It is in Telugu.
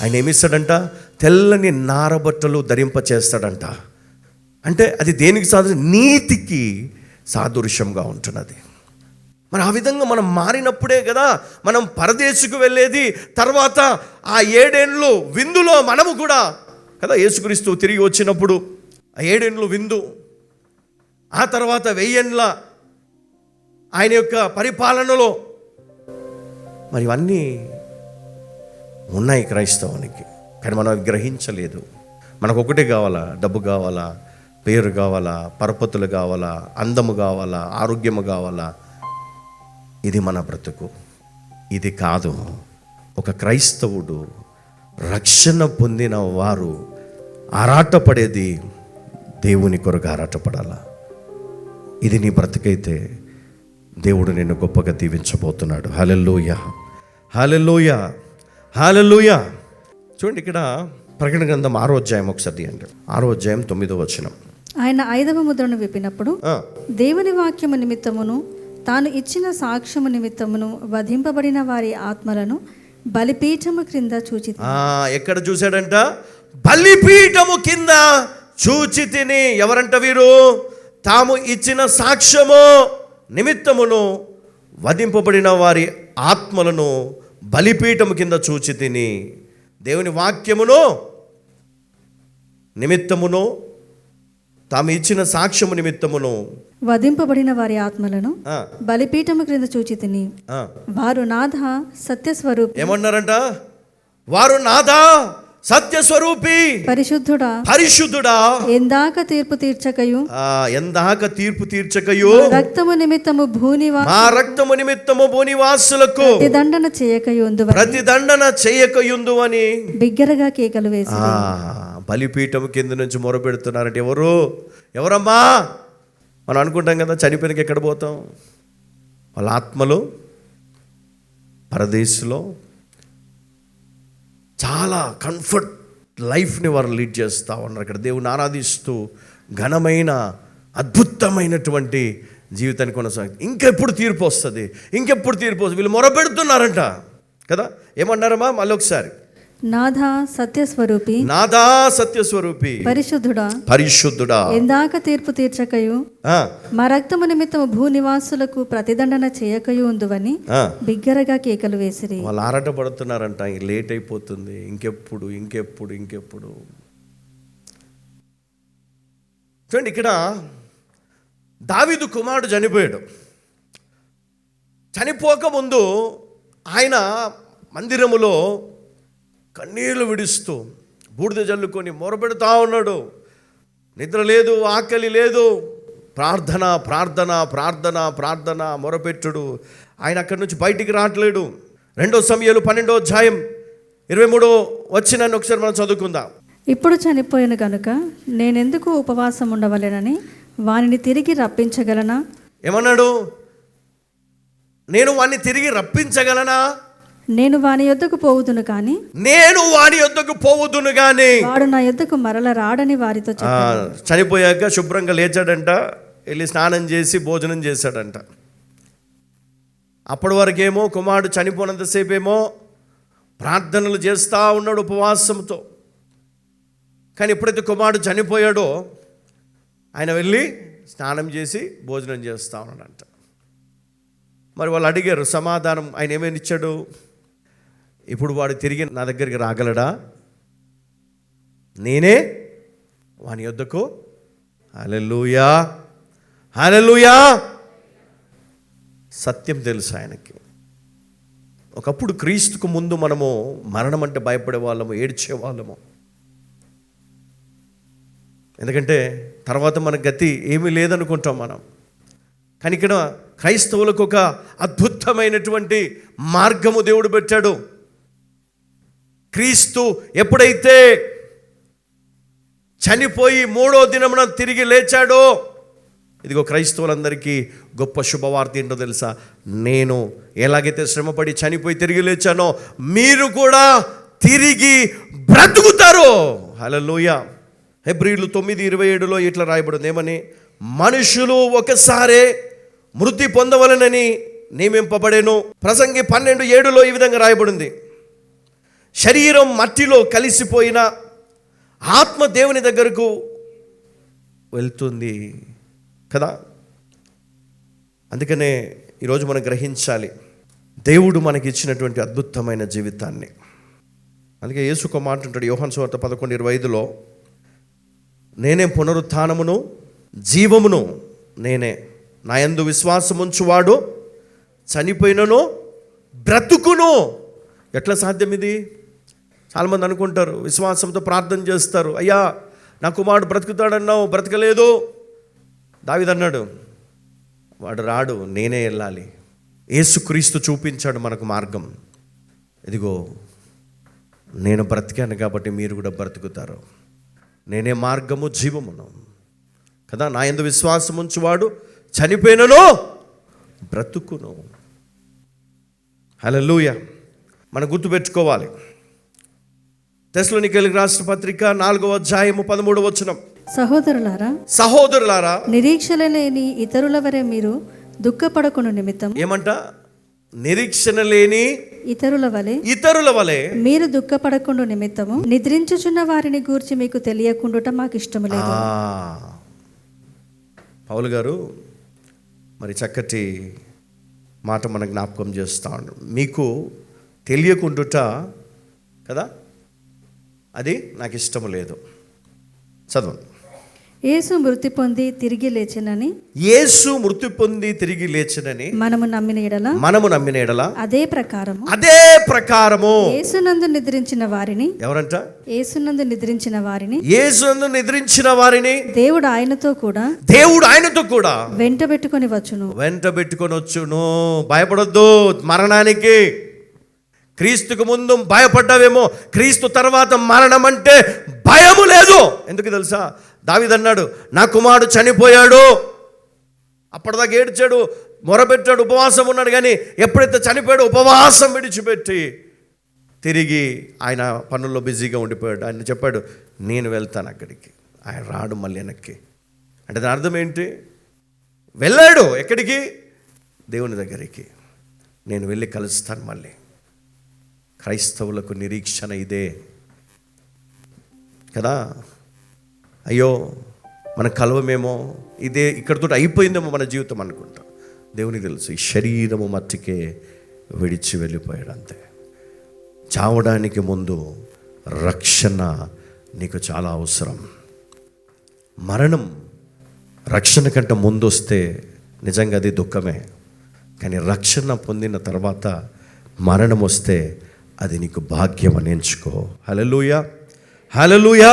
ఆయన ఏమిస్తాడంట? తెల్లని నారబట్టలు ధరింపచేస్తాడంట. అంటే అది దేనికి నీతికి సాదృశ్యంగా ఉంటున్నది. మరి ఆ విధంగా మనం మారినప్పుడే కదా మనం పరదేశుకు వెళ్ళేది. తర్వాత ఆ 7 ఏండ్లు విందులో మనము కూడా కదా, యేసుక్రీస్తు తిరిగి వచ్చినప్పుడు ఆ 7 ఏండ్లు విందు, ఆ తర్వాత 1000 ఏండ్ల ఆయన యొక్క పరిపాలనలో మరి ఇవన్నీ ఉన్నాయి క్రైస్తవానికి. కానీ మనం అవి గ్రహించలేదు. మనకు ఒకటే కావాలా, డబ్బు కావాలా, పేరు కావాలా, పరపతులు కావాలా, అందము కావాలా, ఆరోగ్యము కావాలా. ఇది మన బ్రతుకు. ఇది కాదు. ఒక క్రైస్తవుడు, రక్షణ పొందిన వారు ఆరాటపడేది దేవుని కొరకు ఆరాటపడాలా. ఇది నీ బ్రతుకైతే దేవుడు నిన్ను గొప్పగా దీవించబోతున్నాడు. హల్లెలూయా, హల్లెలూయా, హల్లెలూయా. చూడండి, ఇక్కడ ప్రకటన గ్రంథం 6వ అధ్యాయం ఒకసారి తీయండి. 6వ అధ్యాయం 9వ వచనం. ఆయన 5వ ముద్రను విప్పినప్పుడు దేవుని వాక్యము నిమిత్తమును తాను ఇచ్చిన సాక్ష్యము నిమిత్తమును వధింపబడిన వారి ఆత్మలను బలిపీఠము క్రింద చూచి. ఎక్కడ చూశాడంట? బలిపీఠము కింద చూచి తిని. ఎవరంట వీరు? తాము ఇచ్చిన సాక్ష్యము నిమిత్తమును వధింపబడిన వారి ఆత్మలను బలిపీఠము కింద చూచి తిని. దేవుని వాక్యమును నిమిత్తమును తాము ఇచ్చిన సాక్ష్యము నిమిత్తమును వధింపబడిన వారి ఆత్మలను బలిపీఠము క్రింద చూచి తిని. వారు నాథ సత్యస్వరూపి. ఏమన్నారంట? వారు నాథ సత్యస్వరూపి, పరిశుద్ధుడా, పరిశుద్ధుడా, ఎందాక తీర్పు తీర్చకయు, ఎందాక తీర్పు తీర్చకయు, రక్తము నిమిత్తము మా రక్తము నిమిత్తము భూనివాసులకు ప్రతిదండన చేయకయుందు, ప్రతిదండన చేయకయుందు అని బిగ్గరగా కేకలు వేసి. బలిపీఠం కింద నుంచి మొరపెడుతున్నారంటే ఎవరమ్మా? మనం అనుకుంటాం కదా, చనిపోయినకి ఎక్కడ పోతాం? వాళ్ళ ఆత్మలు పరదేశంలో చాలా కంఫర్ట్ లైఫ్ని వారు లీడ్ చేస్తూ ఉన్నారు. ఇక్కడ దేవుని ఆరాధిస్తూ ఘనమైన అద్భుతమైనటువంటి జీవితాన్ని కొనసాగుతుంది. ఇంకెప్పుడు తీర్పు వస్తుంది, ఇంకెప్పుడు తీర్పు వస్తుంది? వీళ్ళు మొరపెడుతున్నారంట కదా. ఏమన్నారమ్మా? మళ్ళీ ఒకసారి. నాథా సత్యస్వరూపి, నాథా సత్యస్వరూపి, పరిశుద్ధుడా, పరిశుద్ధుడా, ఎందాక తీర్పు తీర్చకయు, మా రక్తము నిమిత్తము భూనివాసులకు ప్రతిదండన చేయకయు ఉందువని బిగ్గరగా కేకలు వేసిరి. వాళ్ళు ఆరాట పడుతున్నారంట. లేట్ అయిపోతుంది, ఇంకెప్పుడు ఇంకెప్పుడు ఇంకెప్పుడు. చూడండి, ఇక్కడ దావీదు కుమారుడు చనిపోయాడు. చనిపోకముందు ఆయన మందిరములో కన్నీళ్లు విడుస్తూ బూడిద జల్లుకొని మొరపెడుతూ ఉన్నాడు. నిద్ర లేదు, ఆకలి లేదు, ప్రార్థన ప్రార్థన ప్రార్థన ప్రార్థన, మొరపెట్టుడు. ఆయన అక్కడి నుంచి బయటికి రావట్లేడు. 2 సమూయేలు 12వ అధ్యాయం 23వ వచనాన్ని ఒకసారి మనం చదువుకుందాం. ఇప్పుడు చనిపోయాను గనుక నేనెందుకు ఉపవాసం ఉండవలెనని వానిని తిరిగి రప్పించగలనా? ఏమన్నాడు? నేను వాణ్ణి తిరిగి రప్పించగలనా? నేను వాని యొద్దకు పోవుదును కానీ, నేను వాని యొద్దకు పోవుదును కానీ వాడు నా యొద్దకు మరల రాడని వారితో చెప్పాడు. చనిపోయాక శుభ్రంగా లేచాడంట, వెళ్ళి స్నానం చేసి భోజనం చేశాడంట. అప్పటి వరకేమో కుమారుడు చనిపోయినంతసేపు ఏమో ప్రార్థనలు చేస్తూ ఉన్నాడు ఉపవాసంతో. కానీ ఎప్పుడైతే కుమారుడు చనిపోయాడో ఆయన వెళ్ళి స్నానం చేసి భోజనం చేస్తూ ఉన్నాడంట. మరి వాళ్ళు అడిగారు సమాధానం. ఆయన ఏమైనా ఇచ్చాడు? ఇప్పుడు వాడు తిరిగి నా దగ్గరికి రాగలడా? నేనే వాని యొద్దకు. హల్లెలూయా, హల్లెలూయా. సత్యం తెలుసు ఆయనకి. ఒకప్పుడు క్రీస్తుకు ముందు మనము మరణం అంటే భయపడే వాళ్ళము, ఏడ్చే వాళ్ళము. ఎందుకంటే తర్వాత మన గతి ఏమీ లేదనుకుంటాం మనం. కానీ ఇక్కడ క్రైస్తవులకు ఒక అద్భుతమైనటువంటి మార్గము దేవుడు పెట్టాడు. క్రీస్తు ఎప్పుడైతే చనిపోయి 3వ దినమున తిరిగి లేచాడో, ఇదిగో క్రైస్తవులందరికీ గొప్ప శుభవార్త ఏంటో తెలుసా? నేను ఎలాగైతే శ్రమపడి చనిపోయి తిరిగి లేచానో మీరు కూడా తిరిగి బ్రతుకుతారు. హల్లెలూయా. హెబ్రీయులు 9:27లో ఇట్లా రాయబడింది. ఏమని? మనుషులు ఒకసారే మృతి పొందవలనని నియమింపబడెను. ప్రసంగి 12:7లో ఈ విధంగా రాయబడింది. శరీరం మట్టిలో కలిసిపోయిన ఆత్మ దేవుని దగ్గరకు వెళ్తుంది కదా. అందుకనే ఈరోజు మనం గ్రహించాలి దేవుడు మనకి ఇచ్చినటువంటి అద్భుతమైన జీవితాన్ని. అందుకే యేసు ఒక మాట అంటాడు యోహాను సువార్త 11:25లో, నేనే పునరుత్థానమును జీవమును నేనే, నా యందు విశ్వాసముంచువాడు చనిపోయినను బ్రతుకును. ఎట్లా సాధ్యం ఇది? చాలామంది అనుకుంటారు, విశ్వాసంతో ప్రార్థన చేస్తారు, అయ్యా నా కుమారుడు బ్రతుకుతాడన్నావు, బ్రతకలేదు. దావీదు అన్నాడు, వాడు రాడు, నేనే వెళ్ళాలి. యేసుక్రీస్తు చూపించాడు మనకు మార్గం. ఇదిగో నేను బ్రతికాను కాబట్టి మీరు కూడా బ్రతుకుతారు, నేనే మార్గము జీవమును కదా. నా యందు విశ్వాసం ఉంచువాడు చనిపోయినను బ్రతుకును. హల్లెలూయా. మనం గుర్తుపెట్టుకోవాలి, తెస్సలోనికీయులకు రాసిన పత్రిక 4వ అధ్యాయము 13వ వచనం, సహోదరులారా నిరీక్షణ లేని ఇతరుల వలె మీరు దుఃఖపడకును నిమిత్తం. ఏమంట? నిరీక్షణ లేని ఇతరుల వలె మీరు దుఃఖపడకుండా నిమిత్తము నిద్రించుచున్న వారిని గూర్చి మీకు తెలియకుండా మాకు ఇష్టం లేదు. పౌలు గారు మరి చక్కటి మాట మన జ్ఞాపకం చేస్తాడు. మీకు తెలియకుండుట కదా, అది నాకు ఇష్టం లేదు. చదవండి. యేసు మృతి పొంది తిరిగి లేచినని మనము నమ్మిన ఎడల అదే ప్రకారము యేసునందు నిద్రించిన వారిని, ఎవరంట? యేసునందు నిద్రించిన వారిని దేవుడు ఆయనతో కూడా వెంట పెట్టుకొని వచ్చును. భయపడొద్దు మరణానికి. క్రీస్తుకు ముందు భయపడ్డావేమో, క్రీస్తు తర్వాత మరణం అంటే భయము లేదు. ఎందుకు తెలుసా? దావీదు అన్నాడు, నా కుమారుడు చనిపోయాడు. అప్పటిదాకా ఏడ్చాడు, మొరపెట్టాడు, ఉపవాసం ఉన్నాడు. కానీ ఎప్పుడైతే చనిపోయాడు, ఉపవాసం విడిచిపెట్టి తిరిగి ఆయన పనుల్లో బిజీగా ఉండిపోయాడు. ఆయన చెప్పాడు, నేను వెళ్తాను అక్కడికి. ఆయన రాడు మళ్ళీ వెనక్కి. అంటే దాని అర్థం ఏంటి? వెళ్ళాడు ఎక్కడికి? దేవుని దగ్గరికి. నేను వెళ్ళి కలుస్తాను మళ్ళీ. క్రైస్తవులకు నిరీక్షణ ఇదే కదా. అయ్యో మన కలవమేమో, ఇదే ఇక్కడితో అయిపోయిందేమో మన జీవితం అనుకుంటాం. దేవునికి తెలుసు, ఈ శరీరము మట్టికే విడిచి వెళ్ళిపోయాడు అంతే. చావడానికి ముందు రక్షణ నీకు చాలా అవసరం. మరణం రక్షణ కంటే ముందు వస్తే నిజంగా అది దుఃఖమే. కానీ రక్షణ పొందిన తర్వాత మరణం వస్తే అది నీకు భాగ్యం అని ఎంచుకో. హల్లెలూయా, హల్లెలూయా.